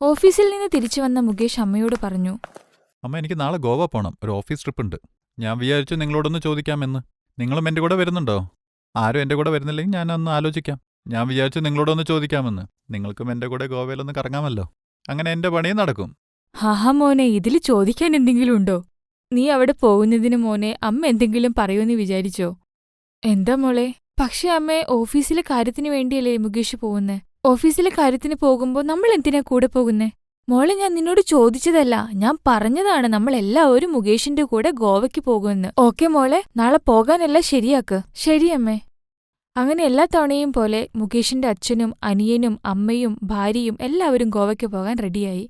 ഓഫീസിൽ നിന്ന് തിരിച്ചു വന്ന മുകേഷ് അമ്മയോട് പറഞ്ഞു. അമ്മ, എനിക്ക് നാളെ ഗോവ പോണം. ഒരു ഓഫീസ് ട്രിപ്പ് ഉണ്ട്. ഞാൻ വിചാരിച്ചു നിങ്ങളോടൊന്ന് ചോദിക്കാമെന്ന്. നിങ്ങളും എൻ്റെ കൂടെ വരുന്നുണ്ടോ? ആരും എൻ്റെ കൂടെ വരുന്നില്ലെങ്കിൽ ഞാനൊന്ന് ആലോചിക്കാം. ഞാൻ വിചാരിച്ചു നിങ്ങളോടൊന്ന് ചോദിക്കാമെന്ന്. നിങ്ങൾക്കും എൻ്റെ കൂടെ ഗോവയിലൊന്ന് കറങ്ങാമല്ലോ. അങ്ങനെ എൻ്റെ പണിയും നടക്കും. ഹാ മോനെ, ഇതിൽ ചോദിക്കാൻ എന്തെങ്കിലും ഉണ്ടോ? നീ അവിടെ പോകുന്നതിന് മോനെ അമ്മ എന്തെങ്കിലും പറയുമെന്ന് വിചാരിച്ചോ? എന്താ മോളെ? പക്ഷെ അമ്മേ, ഓഫീസിലെ കാര്യത്തിന് വേണ്ടിയല്ലേ മുകേഷ് പോകുന്നേ? ഓഫീസിലെ കാര്യത്തിന് പോകുമ്പോ നമ്മൾ എന്തിനാ കൂടെ പോകുന്നേ? മോളെ, ഞാൻ നിന്നോട് ചോദിച്ചതല്ല, ഞാൻ പറഞ്ഞതാണ് നമ്മൾ എല്ലാവരും മുകേഷിന്റെ കൂടെ ഗോവയ്ക്ക് പോകുമെന്ന്. ഓക്കെ മോളെ, നാളെ പോകാനെല്ലാം ശരിയാക്ക്. ശരിയമ്മേ. അങ്ങനെ എല്ലാ തവണയും പോലെ മുകേഷിന്റെ അച്ഛനും അനിയനും അമ്മയും ഭാര്യയും എല്ലാവരും ഗോവയ്ക്ക് പോകാൻ റെഡിയായി.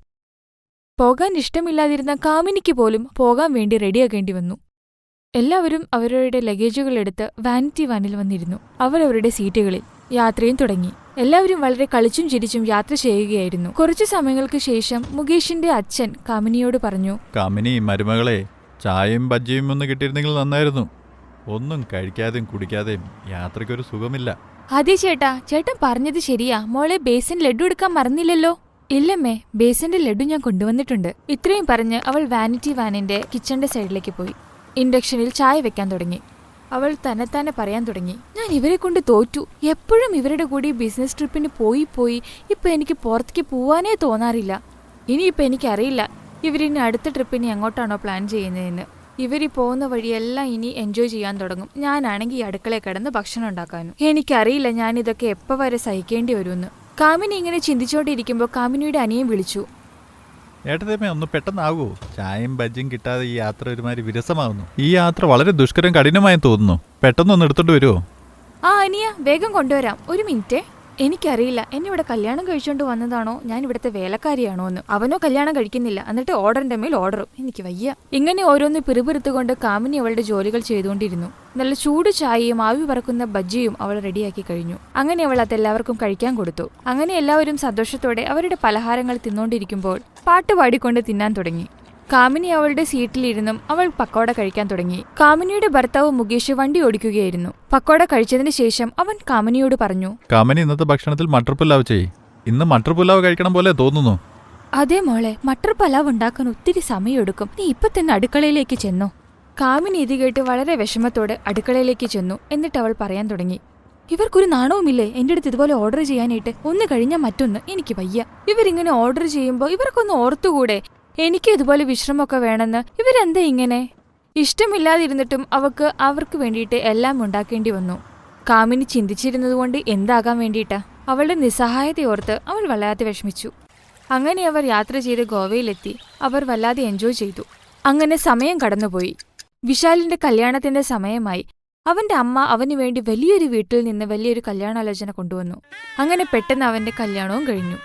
പോകാൻ ഇഷ്ടമില്ലാതിരുന്ന കാമിനിക്ക് പോലും പോകാൻ വേണ്ടി റെഡിയാക്കേണ്ടി വന്നു. എല്ലാവരും അവരവരുടെ ലഗേജുകളെടുത്ത് വാനിറ്റി വാനിൽ വന്നിരുന്നു. അവരവരുടെ സീറ്റുകളിൽ യാത്രയും തുടങ്ങി. എല്ലാവരും വളരെ കളിച്ചും ചിരിച്ചും യാത്ര ചെയ്യുകയായിരുന്നു. കുറച്ചു സമയങ്ങൾക്ക് ശേഷം മുകേഷിന്റെ അച്ഛൻ കാമിനിയോട് പറഞ്ഞു. കാമിനി, മരുമകളെ, ചായയും ബജ്ജിയും ഒന്ന് കിട്ടിയിരുന്നെങ്കിൽ നന്നായിരുന്നു. ഒന്നും കഴിക്കാതെയും കുടിക്കാതെയും യാത്രയ്ക്കൊരു സുഖമില്ല. അതെ ചേട്ടാ, ചേട്ടൻ പറഞ്ഞത് ശരിയാ. മോളെ, ബേസൻ ലഡു എടുക്കാൻ മറന്നില്ലല്ലോ? ഇല്ലമ്മേ, ബേസന്റെ ലഡു ഞാൻ കൊണ്ടുവന്നിട്ടുണ്ട്. ഇത്രയും പറഞ്ഞ് അവൾ വാനിറ്റി വാനിന്റെ കിച്ചന്റെ സൈഡിലേക്ക് പോയി. ഇൻഡക്ഷനിൽ ചായ വെക്കാൻ തുടങ്ങി. അവൾ തന്നെത്താനെ പറയാൻ തുടങ്ങി, ഞാൻ ഇവരെ കൊണ്ട് തോറ്റു. എപ്പോഴും ഇവരുടെ കൂടി ബിസിനസ് ട്രിപ്പിന് പോയി ഇപ്പൊ എനിക്ക് പുറത്തേക്ക് പോവാനേ തോന്നാറില്ല. ഇനിയിപ്പോൾ എനിക്കറിയില്ല ഇവരിനി അടുത്ത ട്രിപ്പിന് എങ്ങോട്ടാണോ പ്ലാൻ ചെയ്യുന്നതെന്ന്. ഇവർ പോകുന്ന വഴിയെല്ലാം ഇനി എൻജോയ് ചെയ്യാൻ തുടങ്ങും. ഞാനാണെങ്കിൽ ഈ അടുക്കളയിൽ കിടന്ന് ഭക്ഷണം ഉണ്ടാക്കാനും. എനിക്കറിയില്ല ഞാനിതൊക്കെ എപ്പോൾ വരെ സഹിക്കേണ്ടി വരുമെന്ന്. കാമിനി ഇങ്ങനെ ചിന്തിച്ചോണ്ടിരിക്കുമ്പോൾ കാമിനിയുടെ അനിയൻ വിളിച്ചു. ഏട്ടതേമേ, ഒന്ന് പെട്ടെന്നാകൂ. ചായയും ബജ്ജിയും കിട്ടാതെ ഈ യാത്ര ഒരുമാതിരി വിരസമാകുന്നു. ഈ യാത്ര വളരെ ദുഷ്കരം കഠിനമായും തോന്നുന്നു. പെട്ടെന്നൊന്ന് എടുത്തോണ്ട് വരുമോ? ആ അനിയ, വേഗം കൊണ്ടുവരാം. ഒരു മിനിറ്റേ. എനിക്കറിയില്ല എന്നെ ഇവിടെ കല്യാണം കഴിച്ചോണ്ട് വന്നതാണോ ഞാൻ ഇവിടുത്തെ വേലക്കാരിയാണോ എന്ന്. അവനോ കല്യാണം കഴിക്കുന്നില്ല, എന്നിട്ട് ഓർഡറിന്റെ മേൽ ഓർഡറും. എനിക്ക് വയ്യ. ഇങ്ങനെ ഓരോന്ന് പിറുപിറുത്തുകൊണ്ട് കാമിനി അവളുടെ ജോലികൾ ചെയ്തുകൊണ്ടിരുന്നു. നല്ല ചൂട് ചായയും ആവി പറക്കുന്ന ബജ്ജിയും അവൾ റെഡിയാക്കി കഴിഞ്ഞു. അങ്ങനെ അവൾ അതെല്ലാവർക്കും കഴിക്കാൻ കൊടുത്തു. അങ്ങനെ എല്ലാവരും സന്തോഷത്തോടെ അവരുടെ പലഹാരങ്ങൾ തിന്നോണ്ടിരിക്കുമ്പോൾ പാട്ട് പാടിക്കൊണ്ട് തിന്നാൻ തുടങ്ങി. കാമിനി അവളുടെ സീറ്റിലിരുന്നും അവൾ പക്കോട കഴിക്കാൻ തുടങ്ങി. കാമിനിയുടെ ഭർത്താവ് മുകേഷ് വണ്ടി ഓടിക്കുകയായിരുന്നു. പക്കോട കഴിച്ചതിന് ശേഷം അവൻ കാമിനിയോട് പറഞ്ഞു. കാമിനി, ഇന്നത്തെ ഭക്ഷണത്തിൽ മട്ടർ പുലാവ് ചെയ്യ്. ഇന്ന് മട്ടർ പുലാവ് കഴിക്കണം പോലെ തോന്നുന്നു. അതെ മോളെ, മട്ടർ പുലാവ് ഉണ്ടാക്കാൻ ഒത്തിരി സമയമെടുക്കും. നീ ഇപ്പൊ തന്നെ അടുക്കളയിലേക്ക് ചെന്നോ. കാമിനി ഇത് കേട്ട് വളരെ വിഷമത്തോടെ അടുക്കളയിലേക്ക് ചെന്നു. എന്നിട്ട് അവൾ പറയാൻ തുടങ്ങി, ഇവർക്കൊരു നാണവുമില്ലേ എന്റെ അടുത്ത് ഇതുപോലെ ഓർഡർ ചെയ്യാനായിട്ട്? ഒന്ന് കഴിഞ്ഞാൽ മറ്റൊന്ന്. എനിക്ക് വയ്യ. ഇവരിങ്ങനെ ഓർഡർ ചെയ്യുമ്പോ ഇവർക്കൊന്ന് ഓർത്തുകൂടെ? എനിക്ക് ഇതുപോലെ വിശ്രമമൊക്കെ വേണമെന്ന് ഇവരെന്താ ഇങ്ങനെ? ഇഷ്ടമില്ലാതിരുന്നിട്ടും അവർക്ക് വേണ്ടിയിട്ട് എല്ലാം ഉണ്ടാക്കേണ്ടി വന്നു. കാമിനി ചിന്തിച്ചിരുന്നതുകൊണ്ട് എന്താകാൻ വേണ്ടിയിട്ടാ? അവളുടെ നിസ്സഹായതയോർത്ത് അവൾ വല്ലാതെ വിഷമിച്ചു. അങ്ങനെ അവർ യാത്ര ചെയ്ത് ഗോവയിലെത്തി. അവർ വല്ലാതെ എൻജോയ് ചെയ്തു. അങ്ങനെ സമയം കടന്നുപോയി. വിശാലിന്റെ കല്യാണത്തിന്റെ സമയമായി. അവന്റെ അമ്മ അവനു വേണ്ടി വലിയൊരു വീട്ടിൽ നിന്ന് വലിയൊരു കല്യാണാലോചന കൊണ്ടുവന്നു. അങ്ങനെ പെട്ടെന്ന് അവന്റെ കല്യാണവും കഴിഞ്ഞു.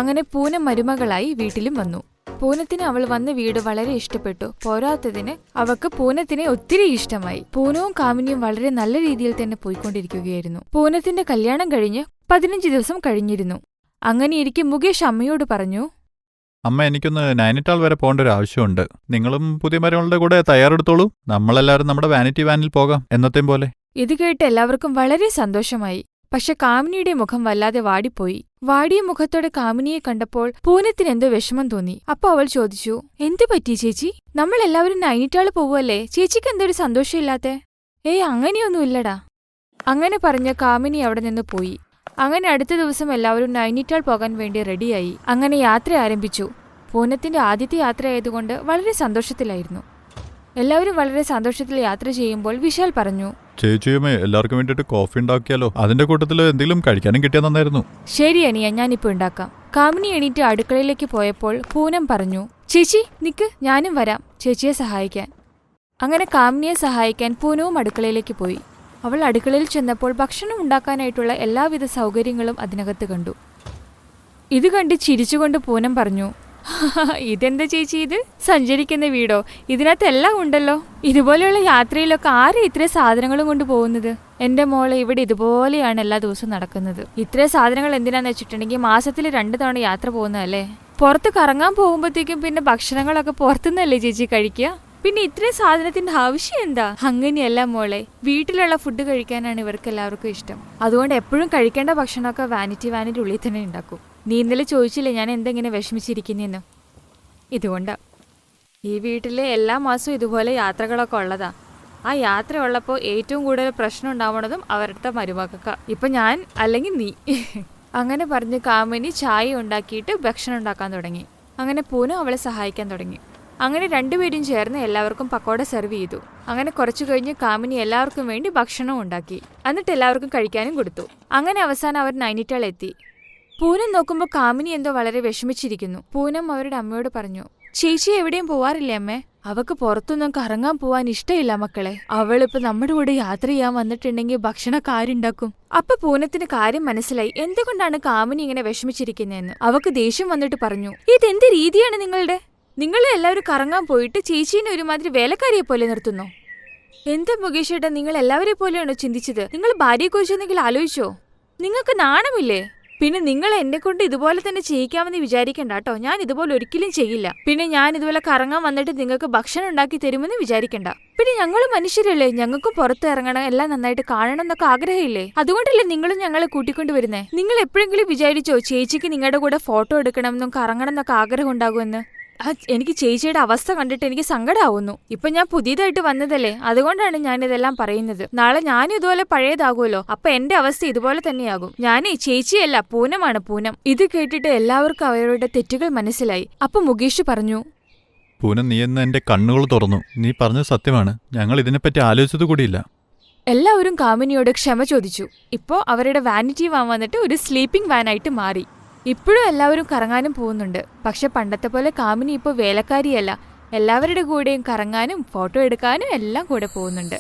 അങ്ങനെ പൂനം മരുമകളായി വീട്ടിലും വന്നു. പൂനത്തിന് അവൾ വന്ന വീട് വളരെ ഇഷ്ടപ്പെട്ടു. പോരാത്തതിന് അവൾക്ക് പൂനത്തിനെ ഒത്തിരി ഇഷ്ടമായി. പൂനവും കാമിനിയും വളരെ നല്ല രീതിയിൽ തന്നെ പോയിക്കൊണ്ടിരിക്കുകയായിരുന്നു. പൂനത്തിന്റെ കല്യാണം കഴിഞ്ഞ് 15 ദിവസം കഴിഞ്ഞിരുന്നു. അങ്ങനെയിരിക്കെ മുകേഷ് അമ്മയോട് പറഞ്ഞു. അമ്മ, എനിക്കൊന്ന് നൈനിറ്റാൾ വരെ പോകേണ്ട ഒരു ആവശ്യമുണ്ട്. നിങ്ങളും പുതിയ മരുമകളുടെ കൂടെ തയ്യാറെടുത്തോളൂ. നമ്മളെല്ലാവരും നമ്മുടെ വാനിറ്റി വാനിൽ പോകാം, എന്നത്തേം പോലെ. ഇത് കേട്ട് എല്ലാവർക്കും വളരെ സന്തോഷമായി. പക്ഷെ കാമിനിയുടെ മുഖം വല്ലാതെ വാടിപ്പോയി. വാടിയ മുഖത്തോടെ കാമിനിയെ കണ്ടപ്പോൾ പൂനത്തിന് എന്തോ വിഷമം തോന്നി. അപ്പൊ അവൾ ചോദിച്ചു, എന്തു പറ്റി ചേച്ചി? നമ്മൾ എല്ലാവരും നൈനിറ്റാള് പോവല്ലേ? ചേച്ചിക്ക് എന്തൊരു സന്തോഷമില്ലാത്തെ? ഏയ്, അങ്ങനെയൊന്നുമില്ലടാ. അങ്ങനെ പറഞ്ഞ കാമിനി അവിടെ നിന്ന് പോയി. അങ്ങനെ അടുത്ത ദിവസം എല്ലാവരും നൈനിറ്റാൾ പോകാൻ വേണ്ടി റെഡിയായി. അങ്ങനെ യാത്ര ആരംഭിച്ചു. പൂനത്തിന്റെ ആദ്യത്തെ യാത്രയായതുകൊണ്ട് വളരെ സന്തോഷത്തിലായിരുന്നു. എല്ലാവരും വളരെ സന്തോഷത്തിൽ യാത്ര ചെയ്യുമ്പോൾ വിശാൽ പറഞ്ഞു, ചേച്ചിയുമേ, എല്ലാവർക്കും വേണ്ടിയിട്ട് കോഫി ഉണ്ടാക്കിയാലോ? അതിന്റെ കൂട്ടത്തിൽ എന്തെങ്കിലും കഴിക്കാനും കിട്ടിയാൽ നന്നായിരുന്നു. ശരി അനിയ, ഞാനിപ്പോ ഉണ്ടാക്കാം. കാമിനി എണീറ്റ് അടുക്കളയിലേക്ക് പോയപ്പോൾ പൂനം പറഞ്ഞു, ചേച്ചി നിക്ക്, ഞാനും വരാം ചേച്ചിയെ സഹായിക്കാൻ. അങ്ങനെ കാമിനിയെ സഹായിക്കാൻ പൂനവും അടുക്കളയിലേക്ക് പോയി. അവൾ അടുക്കളയിൽ ചെന്നപ്പോൾ ഭക്ഷണം ഉണ്ടാക്കാനായിട്ടുള്ള എല്ലാവിധ സൗകര്യങ്ങളും അതിനകത്ത് കണ്ടു. ഇത് കണ്ട് ചിരിച്ചുകൊണ്ട് പൂനം പറഞ്ഞു, ഇതെന്താ ചേച്ചി ഇത്? സഞ്ചരിക്കുന്ന വീടോ? ഇതിനകത്ത് എല്ലാം ഉണ്ടല്ലോ. ഇതുപോലെയുള്ള യാത്രയിലൊക്കെ ആരും ഇത്ര സാധനങ്ങളും കൊണ്ട് പോകുന്നത്? എന്റെ മോളെ, ഇവിടെ ഇതുപോലെയാണ് എല്ലാ ദിവസവും നടക്കുന്നത്. ഇത്ര സാധനങ്ങൾ എന്തിനാന്ന് വെച്ചിട്ടുണ്ടെങ്കിൽ മാസത്തിൽ 2 തവണ യാത്ര പോകുന്നതല്ലേ. പുറത്ത് കറങ്ങാൻ പോകുമ്പോഴത്തേക്കും പിന്നെ ഭക്ഷണങ്ങളൊക്കെ പുറത്തുനിന്നല്ലേ ചേച്ചി കഴിക്കുക? പിന്നെ ഇത്രയും സാധനത്തിന്റെ ആവശ്യം എന്താ? അങ്ങനെയല്ല മോളെ, വീട്ടിലുള്ള ഫുഡ് കഴിക്കാനാണ് ഇവർക്ക് എല്ലാവർക്കും ഇഷ്ടം. അതുകൊണ്ട് എപ്പോഴും കഴിക്കേണ്ട ഭക്ഷണമൊക്കെ വാനിറ്റി വാനിന്റെ ഉള്ളിൽ തന്നെ ഉണ്ടാക്കും. നീ ഇന്നലെ ചോദിച്ചില്ലേ ഞാൻ എന്തെങ്ങനെ വിഷമിച്ചിരിക്കുന്നെന്ന്. ഇതുകൊണ്ടാ. ഈ വീട്ടിലെ എല്ലാ മാസവും ഇതുപോലെ യാത്രകളൊക്കെ ഉള്ളതാ. ആ യാത്ര ഉള്ളപ്പോൾ ഏറ്റവും കൂടുതൽ പ്രശ്നം ഉണ്ടാവണതും അവരുടെ മരുമക്ക. ഇപ്പൊ ഞാൻ അല്ലെങ്കിൽ നീ. അങ്ങനെ പറഞ്ഞ് കാമിനി ചായ ഉണ്ടാക്കിയിട്ട് ഭക്ഷണം ഉണ്ടാക്കാൻ തുടങ്ങി. അങ്ങനെ പൂനം അവളെ സഹായിക്കാൻ തുടങ്ങി. അങ്ങനെ രണ്ടുപേരും ചേർന്ന് എല്ലാവർക്കും പക്കോട സെർവ് ചെയ്തു. അങ്ങനെ കുറച്ചു കഴിഞ്ഞ് കാമിനി എല്ലാവർക്കും വേണ്ടി ഭക്ഷണം ഉണ്ടാക്കി. എന്നിട്ട് എല്ലാവർക്കും കഴിക്കാനും കൊടുത്തു. അങ്ങനെ അവസാനം അവർ നൈനിറ്റാൾ എത്തി. പൂനം നോക്കുമ്പോൾ കാമിനി എന്തോ വളരെ വിഷമിച്ചിരിക്കുന്നു. പൂനം അവരുടെ അമ്മയോട് പറഞ്ഞു, ചേച്ചി എവിടെയും പോവാറില്ലേ അമ്മേ? അവക്ക് പുറത്തൊന്നും കറങ്ങാൻ പോവാൻ ഇഷ്ടമില്ല മക്കളെ. അവളിപ്പോ നമ്മുടെ കൂടെ യാത്ര ചെയ്യാൻ വന്നിട്ടുണ്ടെങ്കിൽ ഭക്ഷണമൊക്കെ ആരുണ്ടാക്കും? അപ്പൊ പൂനത്തിന് കാര്യം മനസ്സിലായി എന്തുകൊണ്ടാണ് കാമിനി ഇങ്ങനെ വിഷമിച്ചിരിക്കുന്നതെന്ന്. അവക്ക് ദേഷ്യം വന്നിട്ട് പറഞ്ഞു, ഇതെന്ത് രീതിയാണ് നിങ്ങളുടെ? നിങ്ങൾ എല്ലാവരും കറങ്ങാൻ പോയിട്ട് ചേച്ചീനെ ഒരുമാതിരി വേലക്കാരിയെ പോലെ നിർത്തുന്നു. എന്താ മുകേഷ് ഏട്ടാ, നിങ്ങൾ എല്ലാവരെ പോലെയാണോ ചിന്തിച്ചത്? നിങ്ങൾ ഭാര്യയെക്കുറിച്ച് എന്തെങ്കിലും ആലോചിച്ചോ? നിങ്ങൾക്ക് നാണമില്ലേ? പിന്നെ നിങ്ങൾ എന്നെ കൊണ്ട് ഇതുപോലെ തന്നെ ചെയ്യിക്കാമെന്ന് വിചാരിക്കണ്ട കേട്ടോ. ഞാൻ ഇതുപോലെ ഒരിക്കലും ചെയ്യില്ല. പിന്നെ ഞാൻ ഇതുപോലെ കറങ്ങാൻ വന്നിട്ട് നിങ്ങൾക്ക് ഭക്ഷണം ഉണ്ടാക്കി തരുമെന്ന് വിചാരിക്കണ്ട. പിന്നെ ഞങ്ങൾ മനുഷ്യരല്ലേ, ഞങ്ങൾക്കും പുറത്ത് ഇറങ്ങണം, എല്ലാം നന്നായിട്ട് കാണണം എന്നൊക്കെ ആഗ്രഹമില്ലേ? അതുകൊണ്ടല്ലേ നിങ്ങളും ഞങ്ങളെ കൂട്ടിക്കൊണ്ട് വരുന്നേ. നിങ്ങൾ എപ്പോഴെങ്കിലും വിചാരിച്ചോ ചേച്ചിക്ക് നിങ്ങളുടെ കൂടെ ഫോട്ടോ എടുക്കണം എന്നും കറങ്ങണം എന്നൊക്കെ ആഗ്രഹം ഉണ്ടാകുമെന്ന്? എനിക്ക് ചേച്ചിയുടെ അവസ്ഥ കണ്ടിട്ട് എനിക്ക് സങ്കടമാവുന്നു. ഇപ്പൊ ഞാൻ പുതിയതായിട്ട് വന്നതല്ലേ, അതുകൊണ്ടാണ് ഞാൻ ഇതെല്ലാം പറയുന്നത്. നാളെ ഞാനും ഇതുപോലെ പഴയതാകുമല്ലോ, അപ്പൊ എന്റെ അവസ്ഥ ഇതുപോലെ തന്നെയാകും. ഞാനേ ചേച്ചിയല്ല, പൂനമാണ്, പൂനം. ഇത് കേട്ടിട്ട് എല്ലാവർക്കും അവരുടെ തെറ്റുകൾ മനസ്സിലായി. അപ്പൊ മുകേഷ് പറഞ്ഞു, പൂനം, നീ എന്ന് എന്റെ കണ്ണുകൾ തുറന്നു. നീ പറഞ്ഞത് സത്യമാണ്. ഞങ്ങൾ ഇതിനെപ്പറ്റി ആലോചിച്ചത് കൂടിയില്ല. എല്ലാവരും കാമിനിയോട് ക്ഷമ ചോദിച്ചു. ഇപ്പോ അവരുടെ വാനിറ്റി വാൻ വന്നിട്ട് ഒരു സ്ലീപ്പിംഗ് വാനായിട്ട് മാറി. ഇപ്പോഴും എല്ലാവരും കറങ്ങാനും പോകുന്നുണ്ട്. പക്ഷെ പണ്ടത്തെ പോലെ കാമിനി ഇപ്പോൾ വേലക്കാരിയല്ല. എല്ലാവരുടെ കൂടെയും കറങ്ങാനും ഫോട്ടോ എടുക്കാനും എല്ലാം കൂടെ പോകുന്നുണ്ട്.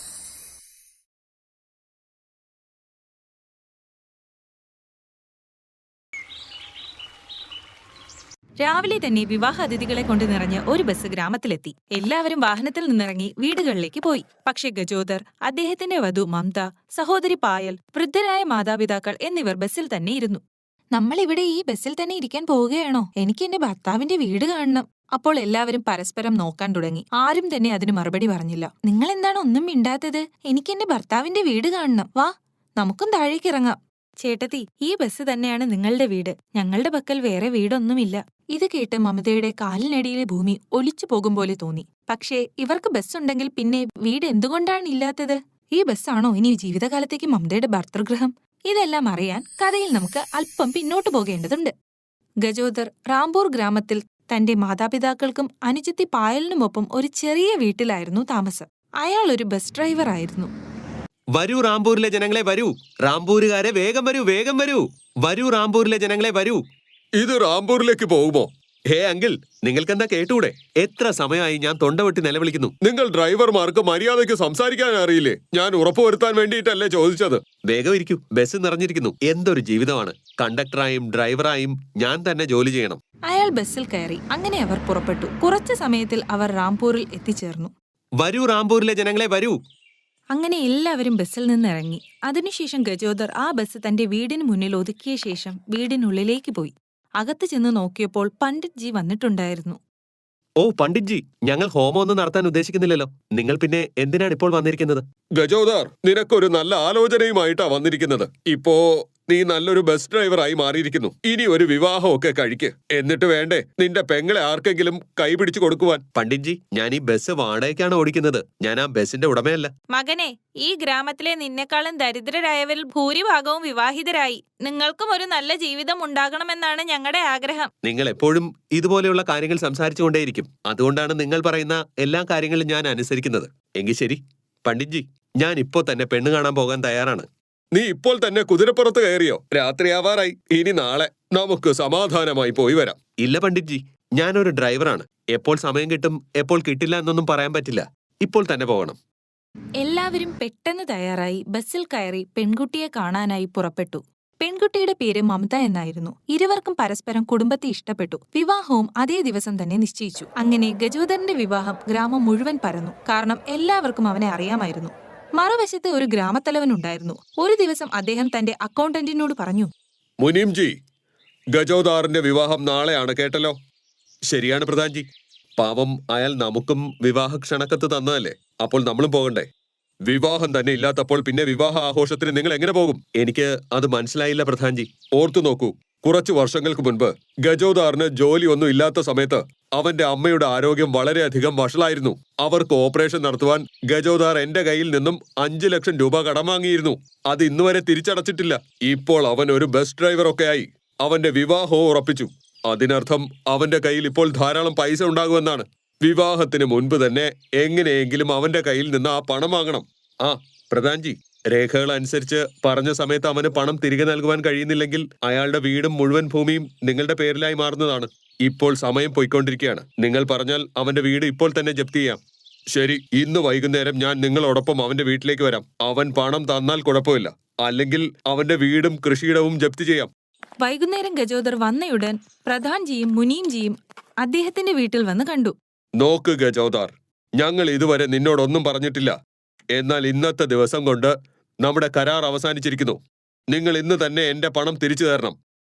രാവിലെ തന്നെ വിവാഹ അതിഥികളെ കൊണ്ട് നിറഞ്ഞ ഒരു ബസ് ഗ്രാമത്തിലെത്തി. എല്ലാവരും വാഹനത്തിൽ നിന്നിറങ്ങി വീടുകളിലേക്ക് പോയി. പക്ഷെ ഗജോദർ, അദ്ദേഹത്തിന്റെ വധു മമത, സഹോദരി പായൽ, വൃദ്ധരായ മാതാപിതാക്കൾ എന്നിവർ ബസ്സിൽ തന്നെ ഇരുന്നു. നമ്മളിവിടെ ഈ ബസ്സിൽ തന്നെ ഇരിക്കാൻ പോവുകയാണോ? എനിക്ക് എന്റെ ഭർത്താവിന്റെ വീട് കാണണം. അപ്പോൾ എല്ലാവരും പരസ്പരം നോക്കാൻ തുടങ്ങി. ആരും തന്നെ അതിന് മറുപടി പറഞ്ഞില്ല. നിങ്ങൾ എന്താണ് ഒന്നും മിണ്ടാത്തത്? എനിക്ക് എന്റെ ഭർത്താവിന്റെ വീട് കാണണം. വാ, നമുക്കും താഴേക്ക് ഇറങ്ങാം. ചേട്ടത്തി, ഈ ബസ് തന്നെയാണ് നിങ്ങളുടെ വീട്. ഞങ്ങളുടെ പക്കൽ വേറെ വീടൊന്നുമില്ല. ഇത് കേട്ട് മമതയുടെ കാലിനടിയിലെ ഭൂമി ഒലിച്ചു പോകും പോലെ തോന്നി. പക്ഷേ ഇവർക്ക് ബസ്സുണ്ടെങ്കിൽ പിന്നെ വീട് എന്തുകൊണ്ടാണ് ഇല്ലാത്തത്? ഈ ബസ്സാണോ ഇനി ജീവിതകാലത്തേക്ക് മമതയുടെ ഭർതൃഗൃഹം? ഇതെല്ലാം അറിയാൻ കഥയിൽ നമുക്ക് അല്പം പിന്നോട്ടു പോകേണ്ടതുണ്ട്. ഗജോദർ റാംപൂർ ഗ്രാമത്തിൽ തന്റെ മാതാപിതാക്കൾക്കും അനുജത്തി പായലിനുമൊപ്പം ഒരു ചെറിയ വീട്ടിലായിരുന്നു താമസം. അയാൾ ഒരു ബസ് ഡ്രൈവർ ആയിരുന്നു. വരൂ റാംപൂരിലെ ജനങ്ങളെ വരൂ. റാംപൂരുകാരെ വേഗം വരൂ, വേഗം വരൂ. വരൂ റാംപൂരിലെ ജനങ്ങളെ വരൂ. ഇത് റാംപൂരിലേക്ക് പോകുമോ? ഹേ അങ്കിൾ, നിങ്ങൾക്കെന്താ കേട്ടൂടെ? എത്ര സമയമായി ഞാൻ തൊണ്ടവെട്ടി നിലവിളിക്കുന്നു. നിങ്ങൾ ഡ്രൈവർമാർക്ക് മര്യാദയ്ക്ക് സംസാരിക്കാൻ അറിയില്ലേ? ഞാൻ ഉറപ്പുവരുത്താൻ വേണ്ടിയിട്ടല്ലേ ചോദിച്ചത്. വേഗം ഇരിക്കൂ, ബസ് നിറഞ്ഞിരിക്കുന്നു. എന്തൊരു ജീവിതമാണ്. കണ്ടക്ടറായും ഡ്രൈവറായും ഞാൻ തന്നെ ജോലി ചെയ്യണം. അയാൾ ബസ്സിൽ കയറി. അങ്ങനെ അവർ പുറപ്പെട്ടു. കുറച്ചു സമയത്തിൽ അവർ റാംപൂരിൽ എത്തിച്ചേർന്നു. വരൂ റാംപൂരിലെ ജനങ്ങളെ വരൂ. അങ്ങനെ എല്ലാവരും ബസ്സിൽ നിന്നിറങ്ങി. അതിനുശേഷം ഗജോദർ ആ ബസ് തന്റെ വീടിന് മുന്നിൽ ഒതുക്കിയ ശേഷം വീടിനുള്ളിലേക്ക് പോയി. അകത്ത് ചെന്ന് നോക്കിയപ്പോൾ പണ്ഡിറ്റ് ജി വന്നിട്ടുണ്ടായിരുന്നു. ഓ പണ്ഡിറ്റ് ജി, ഞങ്ങൾ ഹോമമൊന്നും നടത്താൻ ഉദ്ദേശിക്കുന്നില്ലല്ലോ. നിങ്ങൾ പിന്നെ എന്തിനാണ് ഇപ്പോൾ വന്നിരിക്കുന്നത്? ഗജോദർ, നിനക്കൊരു നല്ല ആലോചനയുമായിട്ടാ വന്നിരിക്കുന്നത്. ഇപ്പോ നീ നല്ലൊരു ബസ് ഡ്രൈവറായി മാറിയിരിക്കുന്നു. ഇനി ഒരു വിവാഹമൊക്കെ കഴിക്ക്. എന്നിട്ട് വേണ്ടേ നിന്റെ പെങ്ങളെ ആർക്കെങ്കിലും കൈപിടിച്ചു കൊടുക്കുവാൻ. പണ്ഡിറ്റ് ജി, ഞാൻ ഈ ബസ് വാടകയ്ക്കാണ് ഓടിക്കുന്നത്. ഞാൻ ആ ബസിന്റെ ഉടമയല്ല. മകനെ, ഈ ഗ്രാമത്തിലെ നിന്നെക്കാളും ദരിദ്രരായവരിൽ ഭൂരിഭാഗവും വിവാഹിതരായി. നിങ്ങൾക്കും ഒരു നല്ല ജീവിതം ഉണ്ടാകണമെന്നാണ് ഞങ്ങളുടെ ആഗ്രഹം. നിങ്ങൾ എപ്പോഴും ഇതുപോലെയുള്ള കാര്യങ്ങൾ സംസാരിച്ചുകൊണ്ടേയിരിക്കും. അതുകൊണ്ടാണ് നിങ്ങൾ പറയുന്ന എല്ലാ കാര്യങ്ങളും ഞാൻ അനുസരിക്കുന്നത്. എങ്കിൽ ശരി പണ്ഡിറ്റ് ജി, ഞാൻ ഇപ്പോൾ തന്നെ പെണ്ണ് കാണാൻ പോകാൻ തയ്യാറാണ്. നീ ഇപ്പോൾ തന്നെ കുതിരപ്പുറത്ത് കയറിയോ? രാത്രിയാവാറായി. ഇനി നാളെ നമുക്ക് സമാധാനമായി പോയി വരാം. ഇല്ല പണ്ഡിറ്റ് ജി, ഞാനൊരു ഡ്രൈവറാണ്. എപ്പോൾ സമയം കിട്ടും എപ്പോൾ കിട്ടില്ല എന്നൊന്നും പറയാൻ പറ്റില്ല. ഇപ്പോൾ തന്നെ പോകണം. എല്ലാവരും പെട്ടെന്ന് തയ്യാറായി ബസ്സിൽ കയറി പെൺകുട്ടിയെ കാണാനായി പുറപ്പെട്ടു. പെൺകുട്ടിയുടെ പേര് മമത എന്നായിരുന്നു. ഇരുവർക്കും പരസ്പരം കുടുംബത്തെ ഇഷ്ടപ്പെട്ടു. വിവാഹവും അതേ ദിവസം തന്നെ നിശ്ചയിച്ചു. അങ്ങനെ ഗജോദറിന്റെ വിവാഹം ഗ്രാമം മുഴുവൻ പരന്നു. കാരണം എല്ലാവർക്കും അവനെ അറിയാമായിരുന്നു. മറുവശത്ത് ഒരു ഗ്രാമത്തലവനുണ്ടായിരുന്നു. ഒരു ദിവസം അദ്ദേഹം തന്റെ അക്കൗണ്ടന്റിനോട് പറഞ്ഞു, മുനീംജി, ഗജോദാറിന്റെ വിവാഹം നാളെയാണ് കേട്ടല്ലോ. ശരിയാണ് പ്രധാൻജി. പാവം അയാൾ നമുക്കും വിവാഹ ക്ഷണക്കത്ത് തന്നതല്ലേ. അപ്പോൾ നമ്മളും പോകണ്ടേ? വിവാഹം തന്നെ ഇല്ലാത്തപ്പോൾ പിന്നെ വിവാഹ ആഘോഷത്തിന് നിങ്ങൾ എങ്ങനെ പോകും? എനിക്ക് അത് മനസ്സിലായില്ല പ്രധാൻജി. ഓർത്തു നോക്കൂ, കുറച്ചു വർഷങ്ങൾക്ക് മുൻപ് ഗജോദാറിന് ജോലിയൊന്നും ഇല്ലാത്ത സമയത്ത് അവന്റെ അമ്മയുടെ ആരോഗ്യം വളരെയധികം വഷളായിരുന്നു. അവർക്ക് ഓപ്പറേഷൻ നടത്തുവാൻ ഗജോദാർ എന്റെ കയ്യിൽ നിന്നും 5 ലക്ഷം രൂപ കടം വാങ്ങിയിരുന്നു. അത് ഇന്നുവരെ തിരിച്ചടച്ചിട്ടില്ല. ഇപ്പോൾ അവൻ ഒരു ബസ് ഡ്രൈവറൊക്കെ ആയി. അവന്റെ വിവാഹവും ഉറപ്പിച്ചു. അതിനർത്ഥം അവന്റെ കയ്യിൽ ഇപ്പോൾ ധാരാളം പൈസ ഉണ്ടാകുമെന്നാണ്. വിവാഹത്തിന് മുൻപ് തന്നെ എങ്ങനെയെങ്കിലും അവന്റെ കയ്യിൽ നിന്ന് ആ പണം വാങ്ങണം. ആ പ്രധാൻജി, രേഖകൾ അനുസരിച്ച് പറഞ്ഞ സമയത്ത് അവന് പണം തിരികെ നൽകുവാൻ കഴിയുന്നില്ലെങ്കിൽ അയാളുടെ വീടും മുഴുവൻ ഭൂമിയും നിങ്ങളുടെ പേരിലായി മാറുന്നതാണ്. ഇപ്പോൾ സമയം പോയിക്കൊണ്ടിരിക്കുകയാണ്. നിങ്ങൾ പറഞ്ഞാൽ അവന്റെ വീട് ഇപ്പോൾ തന്നെ ജപ്തി ചെയ്യാം. ശരി, ഇന്ന് വൈകുന്നേരം ഞാൻ നിങ്ങളോടൊപ്പം അവന്റെ വീട്ടിലേക്ക് വരാം. അവൻ പണം തന്നാൽ കുഴപ്പമില്ല, അല്ലെങ്കിൽ അവന്റെ വീടും കൃഷിയിടവും ജപ്തി ചെയ്യാം. വൈകുന്നേരം ഗജോദർ വന്നയുടൻ പ്രധാൻജിയും മുനീംജിയും അദ്ദേഹത്തിന്റെ വീട്ടിൽ വന്ന് കണ്ടു. നോക്ക് ഗജോദാർ, ഞങ്ങൾ ഇതുവരെ നിന്നോടൊന്നും പറഞ്ഞിട്ടില്ല. എന്നാൽ ഇന്നത്തെ ദിവസം കൊണ്ട് നമ്മുടെ കരാർ അവസാനിച്ചിരിക്കുന്നു. നിങ്ങൾ ഇന്ന് തന്നെ എന്റെ പണം തിരിച്ചു തരണം,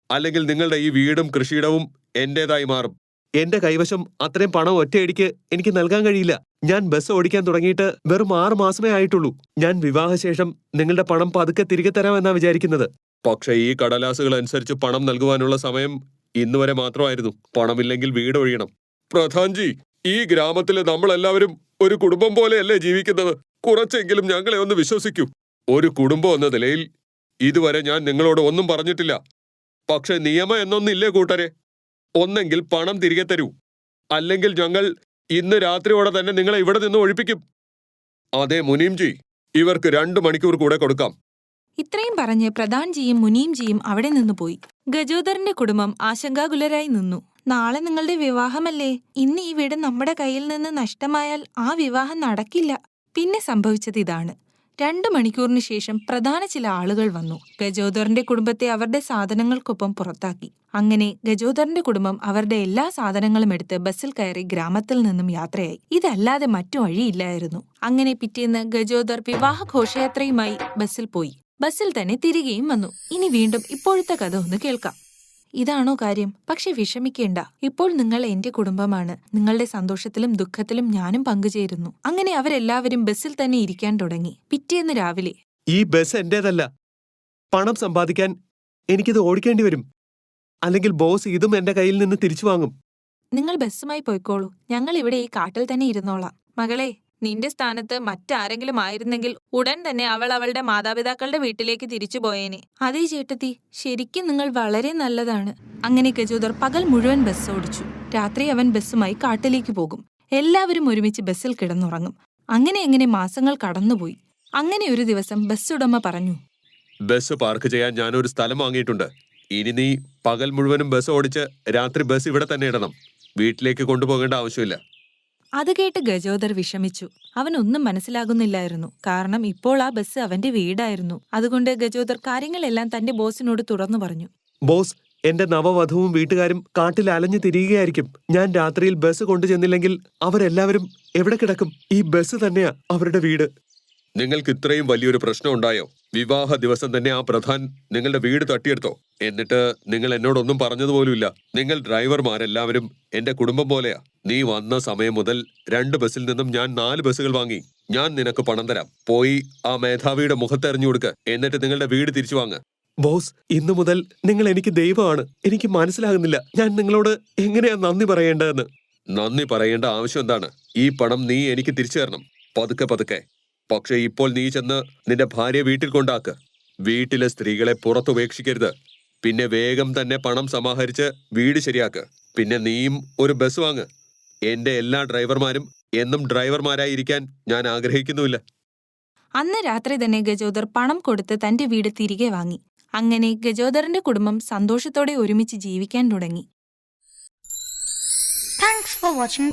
അല്ലെങ്കിൽ നിങ്ങളുടെ ഈ വീടും കൃഷിയിടവും എന്റേതായി മാറും. എന്റെ കൈവശം അത്രയും പണം ഒറ്റയടിക്ക് എനിക്ക് നൽകാൻ കഴിയില്ല. ഞാൻ ബസ് ഓടിക്കാൻ തുടങ്ങിയിട്ട് വെറും 6 മാസമേ ആയിട്ടുള്ളൂ. ഞാൻ വിവാഹശേഷം നിങ്ങളുടെ പണം പതുക്കെ തിരികെ തരാമെന്നാ വിചാരിക്കുന്നത്. പക്ഷേ ഈ കടലാസുകൾ അനുസരിച്ച് പണം നൽകുവാനുള്ള സമയം ഇന്നുവരെ മാത്രമായിരുന്നു. പണമില്ലെങ്കിൽ വീട് ഒഴിയണം. പ്രധാൻജി, ഈ ഗ്രാമത്തിലെ നമ്മളെല്ലാവരും ഒരു കുടുംബം പോലെയല്ലേ ജീവിക്കുന്നത്? കുറച്ചെങ്കിലും ഞങ്ങളെ ഒന്ന് വിശ്വസിക്കൂ. ഒരു കുടുംബം എന്ന നിലയിൽ ഇതുവരെ ഞാൻ നിങ്ങളോട് ഒന്നും പറഞ്ഞിട്ടില്ല. പക്ഷെ നിയമം എന്നൊന്നില്ലേ കൂട്ടരെ? ഒന്നെങ്കിൽ പണം തിരികെ തരൂ, അല്ലെങ്കിൽ ഞങ്ങൾ ഇന്ന് രാത്രിയോടെ തന്നെ നിങ്ങളെ ഇവിടെ നിന്ന് ഒഴിപ്പിക്കും. അതെ മുനീംജി, ഇവർക്ക് 2 മണിക്കൂർ കൂടെ കൊടുക്കാം. ഇത്രയും പറഞ്ഞ് പ്രധാൻജിയും മുനീംജിയും അവിടെ നിന്ന് പോയി. ഗജോദറിന്റെ കുടുംബം ആശങ്കാകുലരായി നിന്നു. നാളെ നിങ്ങളുടെ വിവാഹമല്ലേ? ഇന്ന് ഈ വീട് നമ്മുടെ കയ്യിൽ നിന്ന് നഷ്ടമായാൽ ആ വിവാഹം നടക്കില്ല. പിന്നെ സംഭവിച്ചത് ഇതാണ്. 2 മണിക്കൂറിന് ശേഷം പ്രധാന ചില ആളുകൾ വന്നു. ഗജോദറിന്റെ കുടുംബത്തെ അവരുടെ സാധനങ്ങൾക്കൊപ്പം പുറത്താക്കി. അങ്ങനെ ഗജോദറിന്റെ കുടുംബം അവരുടെ എല്ലാ സാധനങ്ങളും എടുത്ത് ബസ്സിൽ കയറി ഗ്രാമത്തിൽ നിന്നും യാത്രയായി. ഇതല്ലാതെ മറ്റു വഴിയില്ലായിരുന്നു. അങ്ങനെ പിറ്റേന്ന് ഗജോദർ വിവാഹ ഘോഷയാത്രയുമായി ബസ്സിൽ പോയി. ബസ്സിൽ തന്നെ തിരികെയും വന്നു. ഇനി വീണ്ടും ഇപ്പോഴത്തെ കഥ ഒന്ന് കേൾക്കാം. ഇതാണോ കാര്യം? പക്ഷെ വിഷമിക്കേണ്ട, ഇപ്പോൾ നിങ്ങൾ എന്റെ കുടുംബമാണ്. നിങ്ങളുടെ സന്തോഷത്തിലും ദുഃഖത്തിലും ഞാനും പങ്കുചേരുന്നു. അങ്ങനെ അവരെല്ലാവരും ബസ്സിൽ തന്നെ ഇരിക്കാൻ തുടങ്ങി. പിറ്റേന്ന് രാവിലെ, ഈ ബസ് എന്റേതല്ല. പണം സമ്പാദിക്കാൻ എനിക്കിത് ഓടിക്കേണ്ടി വരും, അല്ലെങ്കിൽ ബോസ് ഇതും എന്റെ കയ്യിൽ നിന്ന് തിരിച്ചു വാങ്ങും. നിങ്ങൾ ബസ്സുമായി പോയിക്കോളൂ, ഞങ്ങൾ ഇവിടെ ഈ കാട്ടിൽ തന്നെ ഇരുന്നോളാം. മകളെ, നിന്റെ സ്ഥാനത്ത് മറ്റാരെങ്കിലും ആയിരുന്നെങ്കിൽ ഉടൻ തന്നെ അവൾ അവളുടെ മാതാപിതാക്കളുടെ വീട്ടിലേക്ക് തിരിച്ചു പോയേനെ. അതേ ചേട്ടത്തി, ശരിക്കും നിങ്ങൾ വളരെ നല്ലതാണ്. അങ്ങനെ ഗജോദർ പകൽ മുഴുവൻ ബസ് ഓടിച്ചു. രാത്രി അവൻ ബസ്സുമായി കാട്ടിലേക്ക് പോകും. എല്ലാവരും ഒരുമിച്ച് ബസ്സിൽ കിടന്നുറങ്ങും. അങ്ങനെ മാസങ്ങൾ കടന്നുപോയി. അങ്ങനെ ഒരു ദിവസം ബസ് ഉടമ പറഞ്ഞു, ബസ് പാർക്ക് ചെയ്യാൻ ഞാനൊരു സ്ഥലം വാങ്ങിയിട്ടുണ്ട്. ഇനി നീ പകൽ മുഴുവനും ബസ് ഓടിച്ച് രാത്രി ബസ് ഇവിടെ തന്നെ ഇടണം. വീട്ടിലേക്ക് കൊണ്ടുപോകേണ്ട ആവശ്യമില്ല. അത് കേട്ട് ഗജോദർ വിഷമിച്ചു. അവനൊന്നും മനസ്സിലാകുന്നില്ലായിരുന്നു. കാരണം ഇപ്പോൾ ആ ബസ് അവന്റെ വീടായിരുന്നു. അതുകൊണ്ട് ഗജോദർ കാര്യങ്ങളെല്ലാം തന്റെ ബോസിനോട് തുറന്നു പറഞ്ഞു. ബോസ്, എന്റെ നവവധുവും വീട്ടുകാരും കാട്ടിൽ അലഞ്ഞു തിരിയുകയായിരിക്കും. ഞാൻ രാത്രിയിൽ ബസ് കൊണ്ടുചെന്നില്ലെങ്കിൽ അവരെല്ലാവരും എവിടെ കിടക്കും? ഈ ബസ് തന്നെയാ അവരുടെ വീട്. നിങ്ങൾക്ക് ഇത്രയും വലിയൊരു പ്രശ്നം ഉണ്ടായോ? വിവാഹ ദിവസം തന്നെ ആ പ്രധാൻ നിങ്ങളുടെ വീട് തട്ടിയെടുത്തോ? എന്നിട്ട് നിങ്ങൾ എന്നോടൊന്നും പറഞ്ഞതുപോലുമില്ല. നിങ്ങൾ ഡ്രൈവർമാരെല്ലാവരും എന്റെ കുടുംബം പോലെയാ. നീ വന്ന സമയം മുതൽ 2 ബസ്സിൽ നിന്നും ഞാൻ 4 ബസ്സുകൾ വാങ്ങി. ഞാൻ നിനക്ക് പണം തരാം. പോയി ആ മേധാവിയുടെ മുഖത്തെറിഞ്ഞു കൊടുക്ക്. എന്നിട്ട് നിങ്ങളുടെ വീട് തിരിച്ചു വാങ്ങ്. ബോസ്, ഇന്നു മുതൽ നിങ്ങൾ എനിക്ക് ദൈവമാണ്. എനിക്ക് മനസ്സിലാകുന്നില്ല ഞാൻ നിങ്ങളോട് എങ്ങനെയാ നന്ദി പറയേണ്ടതെന്ന്. നന്ദി പറയേണ്ട ആവശ്യം എന്താണ്? ഈ പണം നീ എനിക്ക് തിരിച്ചു തരണം, പതുക്കെ പതുക്കെ. പക്ഷെ ഇപ്പോൾ നീ ചെന്ന് നിന്റെ ഭാര്യയെ വീട്ടിൽ കൊണ്ടാക്ക്. വീട്ടിലെ സ്ത്രീകളെ പുറത്തുപേക്ഷിക്കരുത്. പിന്നെ വേഗം തന്നെ പണം സമാഹരിച്ച് വീട് ശരിയാക്ക്. പിന്നെ നീയും ഒരു ബസ് വാങ്ങ്. എന്റെ എല്ലാ ഡ്രൈവർമാരും എന്നും ഡ്രൈവർമാരായിരിക്കാൻ ഞാൻ ആഗ്രഹിക്കുന്നുമില്ല. അന്ന് രാത്രി തന്നെ ഗജോദർ പണം കൊടുത്ത് തന്റെ വീട് തിരികെ വാങ്ങി. അങ്ങനെ ഗജോദറിന്റെ കുടുംബം സന്തോഷത്തോടെ ഒരുമിച്ച് ജീവിക്കാൻ തുടങ്ങി. Thanks for watching.